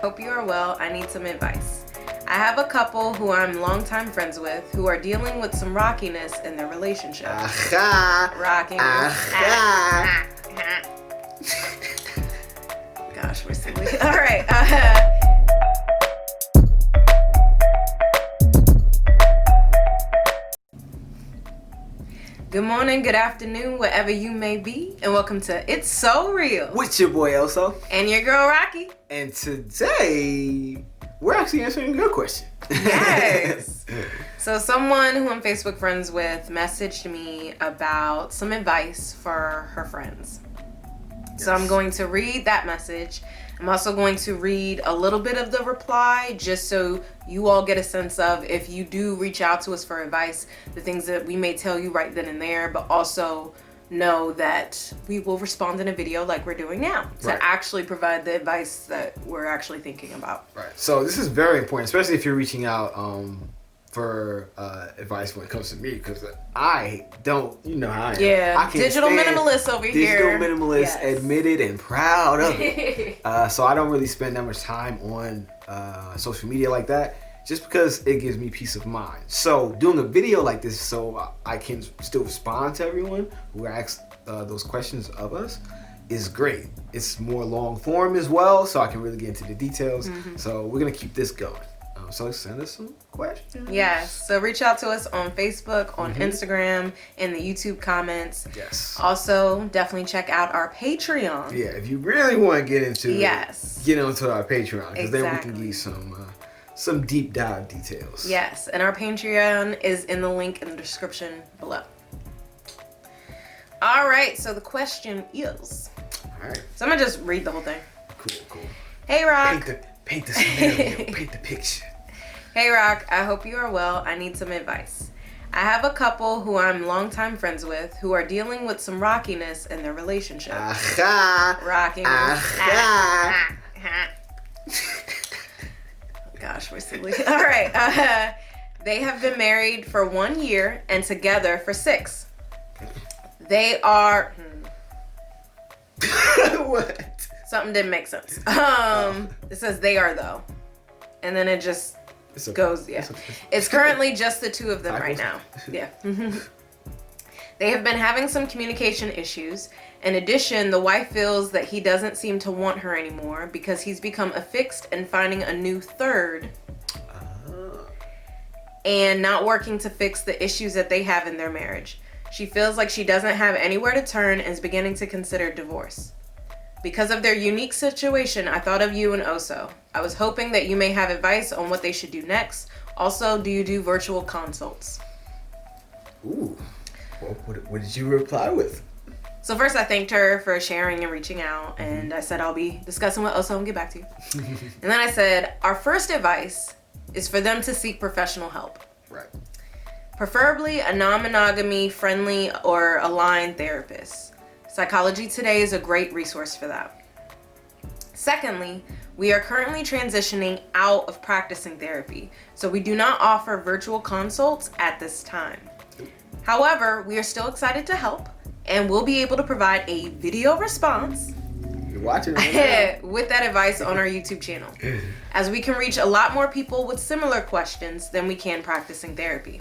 Hope you are well. I need some advice. I have a couple who I'm longtime friends with who are dealing with some rockiness in their relationship. Rockiness. Gosh, we're silly. All right. Good morning, good afternoon, wherever you may be, and welcome to It's So Real with your boy Elso and your girl Rocky. And today we're actually answering your question. Yes. So someone who I'm Facebook friends with messaged me about some advice for her friends. Yes. So I'm going to read that message. I'm also going to read a little bit of the reply just so you all get a sense of, if you do reach out to us for advice, the things that we may tell you right then and there, but also know that we will respond in a video like we're doing now to actually provide the advice that we're actually thinking about. Right. So this is very important, especially if you're reaching out for advice when it comes to me, because I don't, you know how I am. Yeah, I can't digital minimalist over here. Digital minimalist, admitted and proud of it. So I don't really spend that much time on social media like that, just because it gives me peace of mind. So doing a video like this so I can still respond to everyone who asks those questions of us is great. It's more long form as well, so I can really get into the details. So we're gonna keep this going. So send us some questions. Yes. So reach out to us on Facebook, on Instagram, in the YouTube comments. Yes. Also, definitely check out our Patreon. Yeah, if you really want to get into it, get onto our Patreon, because then we can give you some deep dive details. Yes, and our Patreon is in the link in the description below. All right, so the question is. All right. So I'm gonna just read the whole thing. Cool. Hey, Rock. Paint the scenario. Paint the picture. Hey, Rock. I hope you are well. I need some advice. I have a couple who I'm longtime friends with who are dealing with some rockiness in their relationship. Rockiness. Gosh, we're silly. All right. They have been married for 1 year and together for 6. They are... What? Something didn't make sense. It says they are, though. And then it just goes, It's currently just the two of them right now. Yeah. They have been having some communication issues. In addition, the wife feels that he doesn't seem to want her anymore because he's become affixed and finding a new third and not working to fix the issues that they have in their marriage. She feels like she doesn't have anywhere to turn and is beginning to consider divorce. Because of their unique situation, I thought of you and Oso. I was hoping that you may have advice on what they should do next. Also, do you do virtual consults? Ooh. Well, what did you reply with? So first, I thanked her for sharing and reaching out, and I said I'll be discussing with Oso and get back to you. And then I said, our first advice is for them to seek professional help. Right. Preferably a non-monogamy friendly or aligned therapist. Psychology Today is a great resource for that. Secondly, we are currently transitioning out of practicing therapy, so we do not offer virtual consults at this time. However, we are still excited to help, and we'll be able to provide a video response You're watching right with that advice on our YouTube channel, as we can reach a lot more people with similar questions than we can practicing therapy.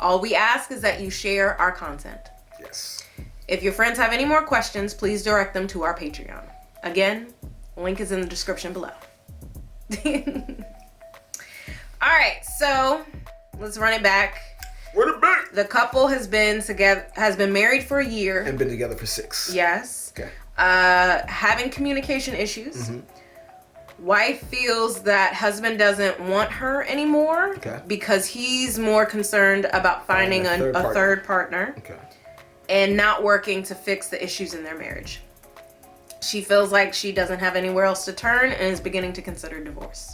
All we ask is that you share our content. Yes. If your friends have any more questions, please direct them to our Patreon. Again, link is in the description below. All right, so let's run it back. Run it back. The couple has been married for 1 year and been together for 6. Yes. Okay. Having communication issues. Wife feels that husband doesn't want her anymore because he's more concerned about finding a third partner. Okay. And not working to fix the issues in their marriage. She feels like she doesn't have anywhere else to turn and is beginning to consider divorce.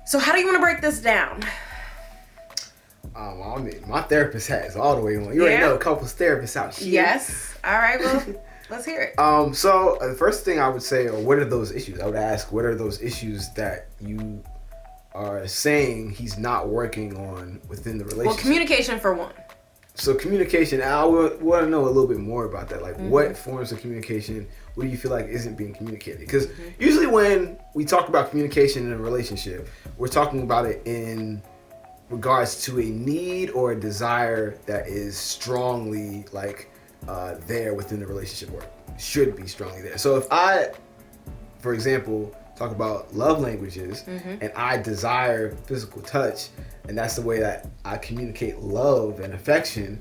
So how do you want to break this down? Well, I mean, my therapist has all the way on. You already know couples therapists out here. Yes. All right, well, let's hear it. So the first thing I would say, what are those issues? I would ask, what are those issues that you are saying he's not working on within the relationship? Well, communication for one. So communication, I would want to know a little bit more about that. Like, what forms of communication, what do you feel like isn't being communicated? Because usually when we talk about communication in a relationship, we're talking about it in regards to a need or a desire that is strongly there within the relationship, or should be strongly there. So if I, for example, talk about love languages and I desire physical touch, and that's the way that I communicate love and affection,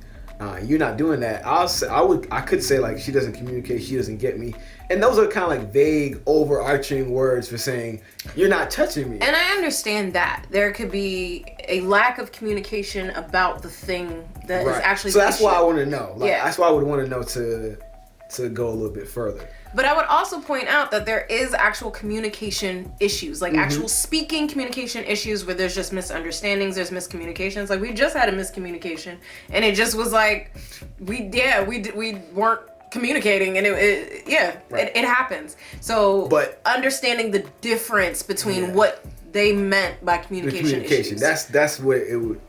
you're not doing that, I could say like, she doesn't communicate, she doesn't get me. And those are kind of like vague, overarching words for saying you're not touching me. And I understand that there could be a lack of communication about the thing that is actually. So that's why I want to know. That's why I would want to know to go a little bit further. But I would also point out that there is actual communication issues, like actual speaking communication issues where there's just misunderstandings, there's miscommunications. Like, we just had a miscommunication, and it just was like, we weren't communicating, and it happens. So, but understanding the difference between what they meant by communication issues. That's what it would.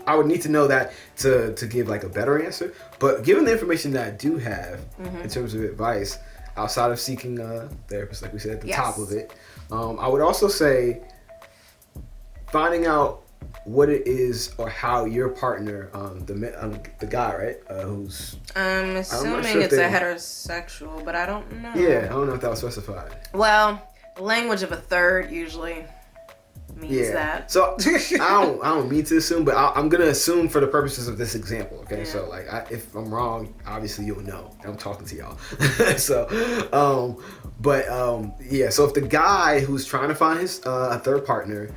I would need to know that to give like a better answer. But given the information that I do have in terms of advice, outside of seeking a therapist, like we said at the top of it, I would also say finding out what it is or how your partner, the guy, right, who's... I'm assuming it's a heterosexual, but I don't know. Yeah, I don't know if that was specified. Well, the language of a third usually means that. So I don't mean to assume, but I'm gonna assume for the purposes of this example. Okay, so like if I'm wrong, obviously you'll know. I'm talking to y'all. So, So if the guy who's trying to find his a third partner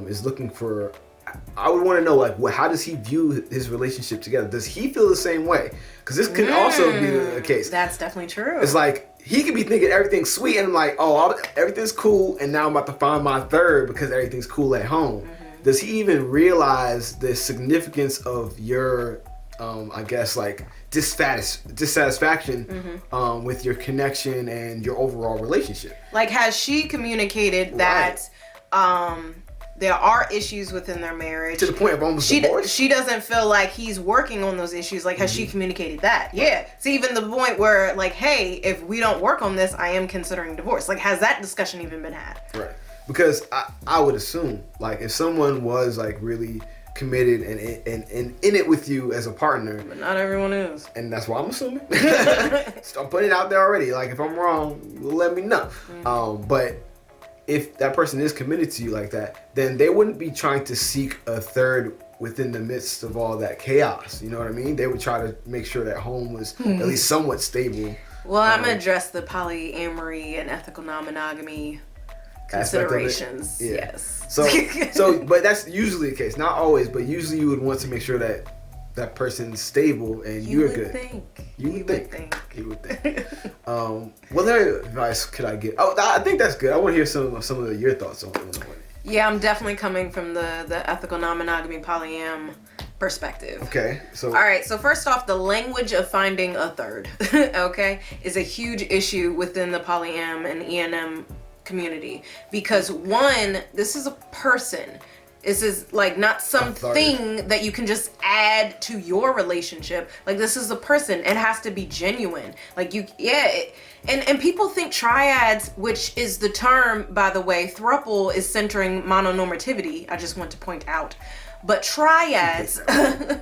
is looking for, I would want to know like how does he view his relationship together? Does he feel the same way? Because this could also be the case. That's definitely true. It's like, he could be thinking everything's sweet, and I'm like, everything's cool, and now I'm about to find my third because everything's cool at home. Does he even realize the significance of your, I guess, like dissatisfaction with your connection and your overall relationship? Like, has she communicated that there are issues within their marriage to the point of almost divorce? She doesn't feel like he's working on those issues. Like, has she communicated that? Yeah. So even the point where like, hey, if we don't work on this, I am considering divorce. Like, has that discussion even been had? Right. Because I would assume, like, if someone was like really committed and in it with you as a partner, but not everyone is, and that's why I'm assuming. Start putting it out there already. Like, if I'm wrong, let me know. But if that person is committed to you like that, then they wouldn't be trying to seek a third within the midst of all that chaos. You know what I mean? They would try to make sure that home was at least somewhat stable. Well, I'm gonna address the polyamory and ethical non-monogamy considerations. Yes. So, but that's usually the case. Not always, but usually you would want to make sure that that person's stable and you're good. You would think. What other advice could I get? Oh, I think that's good. I want to hear some of your thoughts on it. Yeah, I'm definitely coming from the ethical non-monogamy polyam perspective. Okay. So. All right. So first off, the language of finding a third, okay, is a huge issue within the polyam and ENM community, because one, this is a person. This is like not something that you can just add to your relationship. Like, this is a person. It has to be genuine. Like, and people think triads, which is the term, by the way, throuple is centering mononormativity. I just want to point out. But triads, I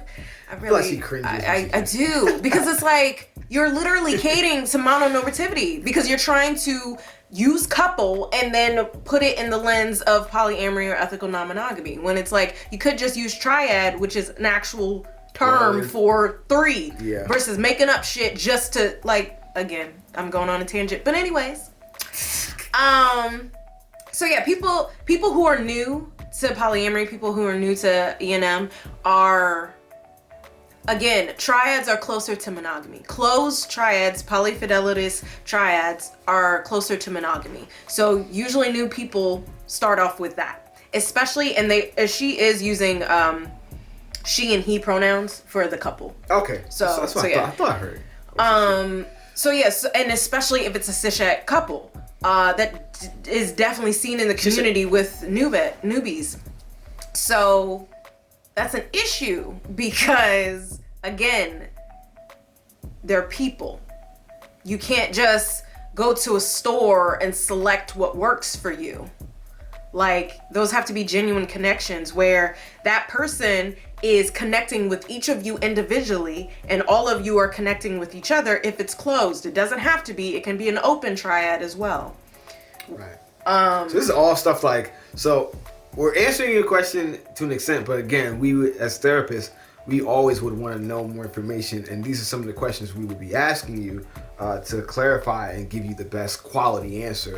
do, because it's like you're literally catering to mononormativity because you're trying to use couple and then put it in the lens of polyamory or ethical non-monogamy, when it's like you could just use triad, which is an actual term for three, versus making up shit just to, like, again, I'm going on a tangent, but anyways, so yeah, people who are new to polyamory, people who are new to E&M are, again, triads are closer to monogamy. Closed triads, polyfidelitous triads are closer to monogamy. So usually new people start off with that, especially, and she is using she and he pronouns for the couple. Okay. So that's what I thought I heard. And especially if it's a cishet couple, that is definitely seen in the community with newbies. So that's an issue because, again, they're people. You can't just go to a store and select what works for you. Like, those have to be genuine connections where that person is connecting with each of you individually and all of you are connecting with each other if it's closed. It doesn't have to be. It can be an open triad as well. Right. So this is all stuff like, so we're answering your question to an extent, but again, we as therapists, we always would want to know more information, and these are some of the questions we would be asking you to clarify and give you the best quality answer,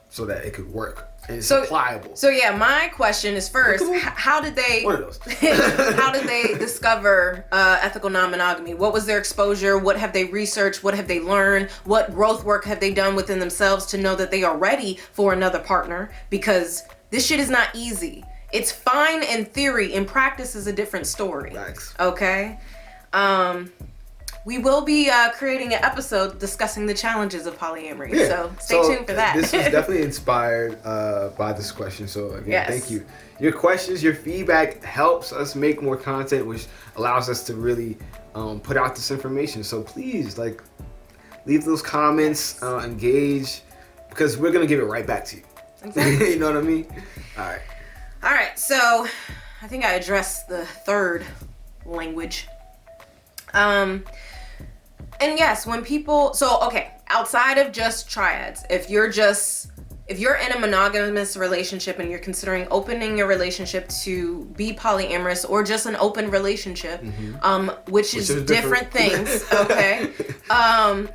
so that it could work and it's applicable. So yeah, my question is first, how did they? One of those. How did they discover ethical non-monogamy? What was their exposure? What have they researched? What have they learned? What growth work have they done within themselves to know that they are ready for another partner? Because this shit is not easy. It's fine in theory. In practice is a different story. Thanks. Okay? We will be creating an episode discussing the challenges of polyamory. Yeah. So stay tuned for that. This was definitely inspired by this question. So again, Thank you. Your questions, your feedback helps us make more content, which allows us to really put out this information. So please, like, leave those comments, engage, because we're going to give it right back to you. Exactly. You know what I mean? All right. So I think I addressed the third language. And yes, when people, outside of just triads, if you're in a monogamous relationship and you're considering opening your relationship to be polyamorous or just an open relationship, which is different things, okay?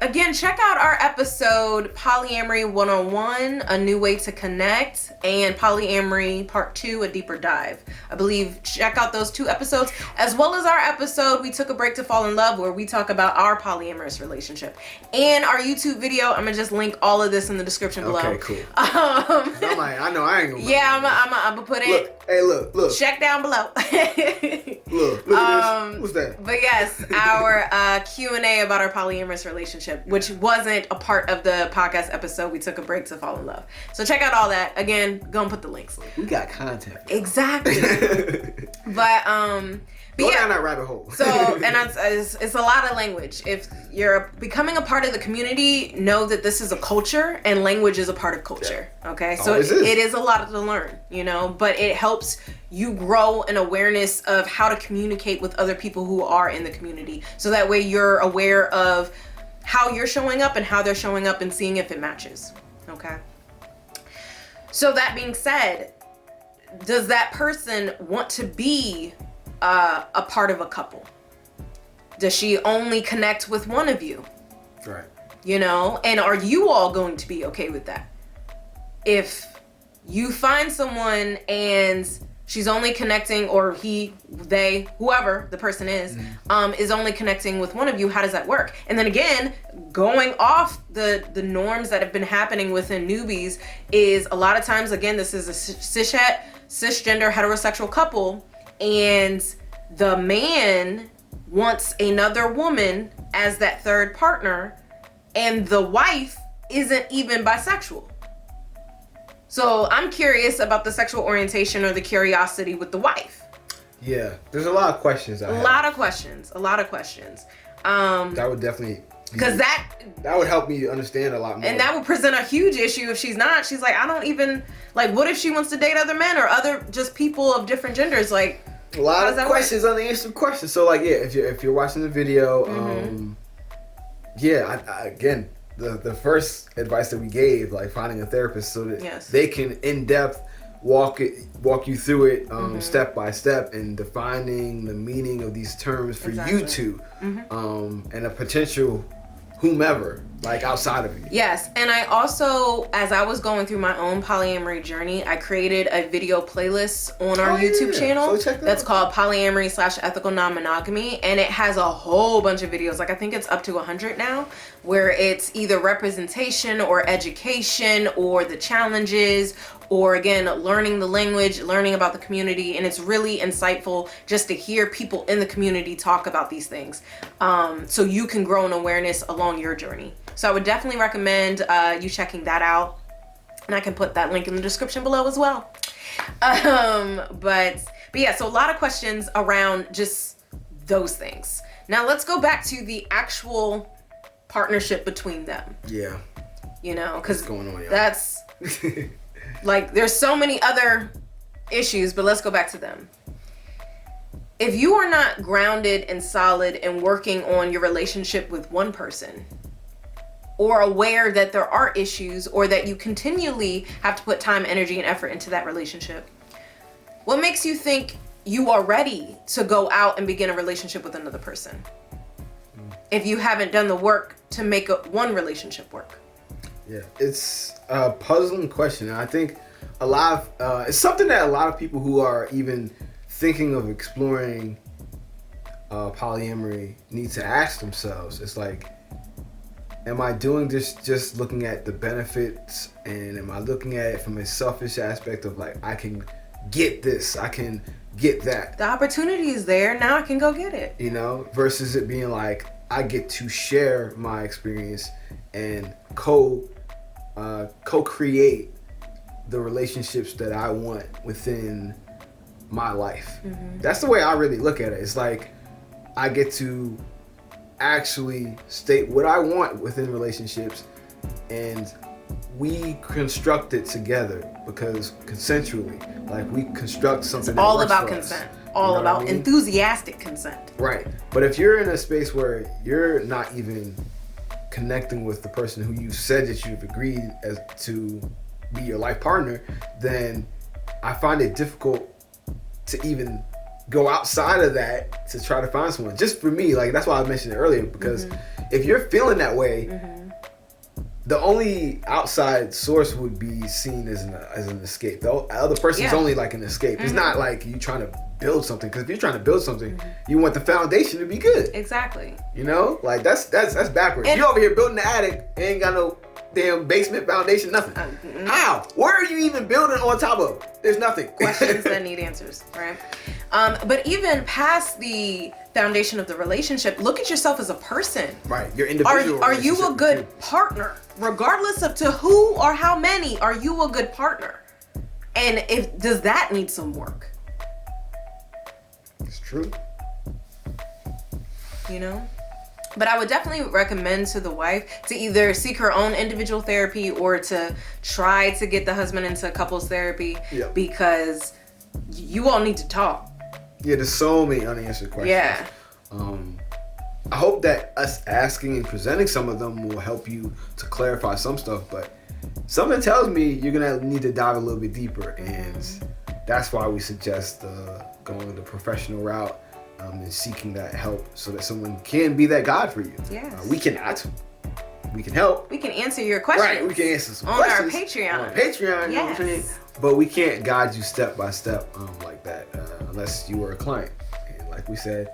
Again, check out our episode Polyamory 101, A New Way to Connect, and Polyamory Part 2, A Deeper Dive. I believe check out those 2 episodes, as well as our episode We Took a Break to Fall in Love, where we talk about our polyamorous relationship. And our YouTube video, I'm gonna just link all of this in the description below. Okay, cool. I know I ain't gonna. Yeah, I'm gonna put it. Look. Check down below. look at this. What's that? But yes, our Q&A about our polyamorous relationship, which wasn't a part of the podcast episode, We Took a Break to Fall in Love. So check out all that. Again, go and put the links. We got content. Exactly. But Go down that rabbit hole. So, and it's a lot of language. If you're becoming a part of the community, know that this is a culture and language is a part of culture. Yeah. Okay? So it is a lot to learn, but it helps you grow an awareness of how to communicate with other people who are in the community. So that way you're aware of how you're showing up and how they're showing up and seeing if it matches. Okay? So that being said, does that person want to be a part of a couple? Does she only connect with one of you? Right. And are you all going to be okay with that? If you find someone and she's only connecting, or he, they, whoever the person is only connecting with one of you, how does that work? And then again, going off the norms that have been happening within newbies is a lot of times, again, this is a cisgender heterosexual couple, and the man wants another woman as that third partner, and the wife isn't even bisexual. So I'm curious about the sexual orientation or the curiosity with the wife. Yeah, there's a lot of questions. A lot of questions. That would definitely, because that would help me understand a lot more. And that would present a huge issue if she's not. She's like, I don't even, like, what if she wants to date other men or other just people of different genders? Like, a lot of questions, unanswered questions. So like, if you're watching the video, again, the first advice that we gave, like finding a therapist so that they can in depth walk you through it step by step, and defining the meaning of these terms for you two, and a potential whomever, like outside of you. Yes, and I also, as I was going through my own polyamory journey, I created a video playlist on our YouTube channel that's called Polyamory/Ethical Non-Monogamy, and it has a whole bunch of videos. Like, I think it's up to 100 now, where it's either representation or education or the challenges, or again, learning the language, learning about the community. And it's really insightful just to hear people in the community talk about these things, so you can grow an awareness along your journey. So I would definitely recommend you checking that out, and I can put that link in the description below as well. But yeah, so a lot of questions around just those things. Now let's go back to the actual partnership between them. Yeah. You know, because y'all? That's like, there's so many other issues, but let's go back to them. If you are not grounded and solid and working on your relationship with one person, or aware that there are issues, or that you continually have to put time, energy, and effort into that relationship, what makes you think you are ready to go out and begin a relationship with another person if you haven't done the work to make one relationship work? Yeah, it's a puzzling question. And I think a lot of it's something that a lot of people who are even thinking of exploring polyamory need to ask themselves. It's like, am I doing this just looking at the benefits, and am I looking at it from a selfish aspect of like, I can get this, I can get that. The opportunity is there, now I can go get it. You know, versus it being like, I get to share my experience and co-create the relationships that I want within my life. That's the way I really look at it. It's like, I get to actually state what I want within relationships, and we construct it together, because consensually, like, we construct something. It's all that about works consent. All about enthusiastic consent. Right. But if you're in a space where you're not even connecting with the person who you said that you've agreed as to be your life partner, then I find it difficult to even go outside of that to try to find someone. Just for me, like, that's why I mentioned it earlier, because if you're feeling that way, the only outside source would be seen as an escape. The other person's only like an escape. It's not like you trying to build something, because if you're trying to build something, you want the foundation to be good. Exactly. You know, like, that's backwards. You over here building the attic, ain't got no damn basement foundation, nothing. How? Where are you even building on top of? There's nothing. Questions that need answers, right? But even past the foundation of the relationship, look at yourself as a person. Right, your individual. Are you a good partner? Regardless of to who or how many, are you a good partner? And does that need some work? It's true. You know? But I would definitely recommend to the wife to either seek her own individual therapy, or to try to get the husband into couples therapy, because you all need to talk. Yeah, there's so many unanswered questions. Yeah. I hope that us asking and presenting some of them will help you to clarify some stuff, but something tells me you're gonna need to dive a little bit deeper, and that's why we suggest going the professional route. And seeking that help so that someone can be that guide for you. Yes. We cannot. We can help. We can answer your questions. Right, we can answer some on questions. Our Patreon. On our Patreon, you know what I'm saying? But we can't guide you step by step like that unless you were a client. And like we said,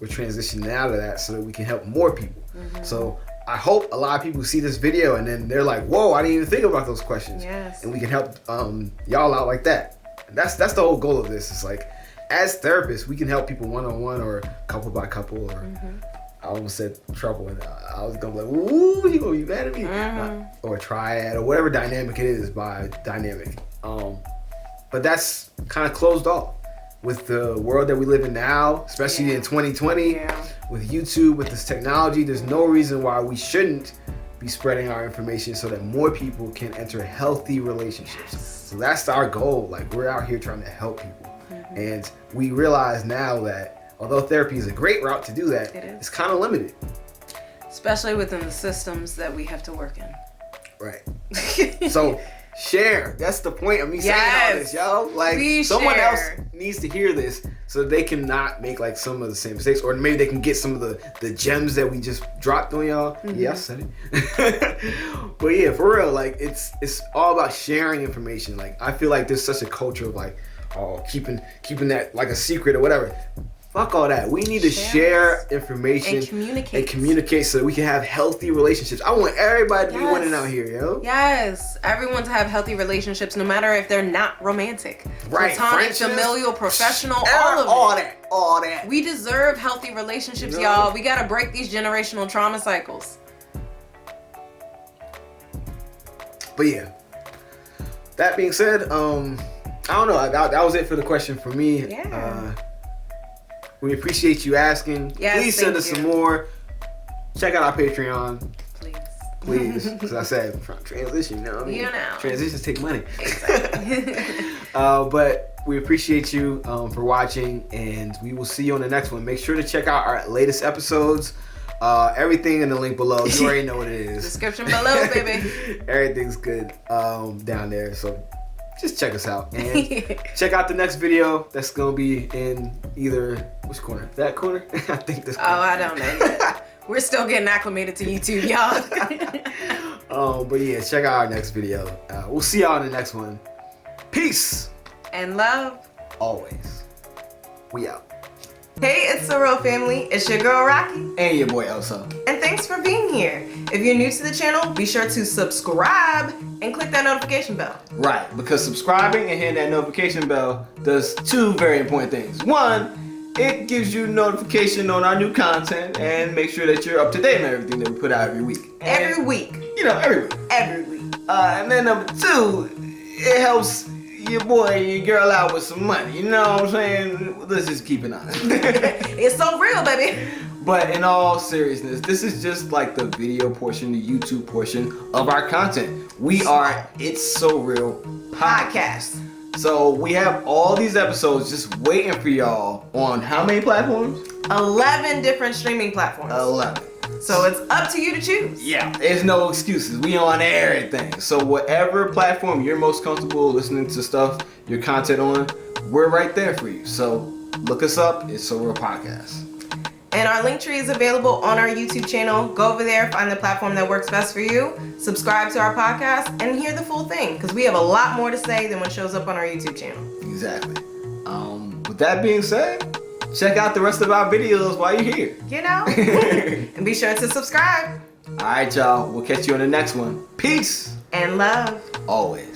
we're transitioning out of that so that we can help more people. So I hope a lot of people see this video and then they're like, whoa, I didn't even think about those questions. Yes. And we can help y'all out like that. And that's the whole goal of this. It's like, as therapists, we can help people one-on-one or couple by couple, or I almost said trouble, and I was gonna be like, ooh, you gonna be mad at me? Or triad, or whatever dynamic it is by dynamic. But that's kind of closed off with the world that we live in now, especially in 2020, with YouTube, with this technology. There's no reason why we shouldn't be spreading our information so that more people can enter healthy relationships. So that's our goal. Like, we're out here trying to help people. And we realize now that although therapy is a great route to do that, it's kind of limited. Especially within the systems that we have to work in. Right. So share. That's the point of me saying all this, yo. Like, someone else needs to hear this so they can not make like some of the same mistakes, or maybe they can get some of the gems that we just dropped on y'all. Yeah, I said it. But yeah, for real, like, it's all about sharing information. Like, I feel like there's such a culture of like, keeping that like a secret or whatever. Fuck all that. We need to share information and communicate so that we can have healthy relationships. I want everybody to be winning out here, yo. Yes, everyone to have healthy relationships, no matter if they're not romantic. Right. Platonic, familial, professional, all that. We deserve healthy relationships, y'all. We gotta break these generational trauma cycles. But yeah, that being said, I don't know. That was it for the question for me. Yeah. We appreciate you asking. Yes, please send us some more. Check out our Patreon. Please, because I said transition, you know what I mean? You know. Transitions take money. Exactly. But we appreciate you for watching, and we will see you on the next one. Make sure to check out our latest episodes. Everything in the link below. You already know what it is. Description below, baby. Everything's good down there. So just check us out. And check out the next video that's going to be in either, which corner? That corner? I think this corner. Oh, I don't know yet. We're still getting acclimated to YouTube, y'all. But yeah, check out our next video. We'll see y'all in the next one. Peace. And love. Always. We out. Hey, it's the Real Family. It's your girl, Rocky. And your boy, Elsa. And thanks for being here. If you're new to the channel, be sure to subscribe and click that notification bell. Right, because subscribing and hitting that notification bell does two very important things. One, it gives you notification on our new content and make sure that you're up to date on everything that we put out every week. Every week. You know, every week. Every week. And then number two, it helps your boy and your girl out with some money. You know what I'm saying? Let's just keep it honest. It's so real, baby. But in all seriousness, this is just like the video portion, the YouTube portion of our content. We are It's So Real podcast. So we have all these episodes just waiting for y'all on how many platforms? 11 different streaming platforms. 11. So it's up to you to choose. Yeah, there's no excuses. We on everything. So whatever platform you're most comfortable listening to stuff, your content on, we're right there for you. So look us up. It's So Real Podcast. And our link tree is available on our YouTube channel. Go over there, find the platform that works best for you, subscribe to our podcast, and hear the full thing. Because we have a lot more to say than what shows up on our YouTube channel. Exactly. With that being said, check out the rest of our videos while you're here. You know? And be sure to subscribe. All right, y'all. We'll catch you on the next one. Peace. And love. Always.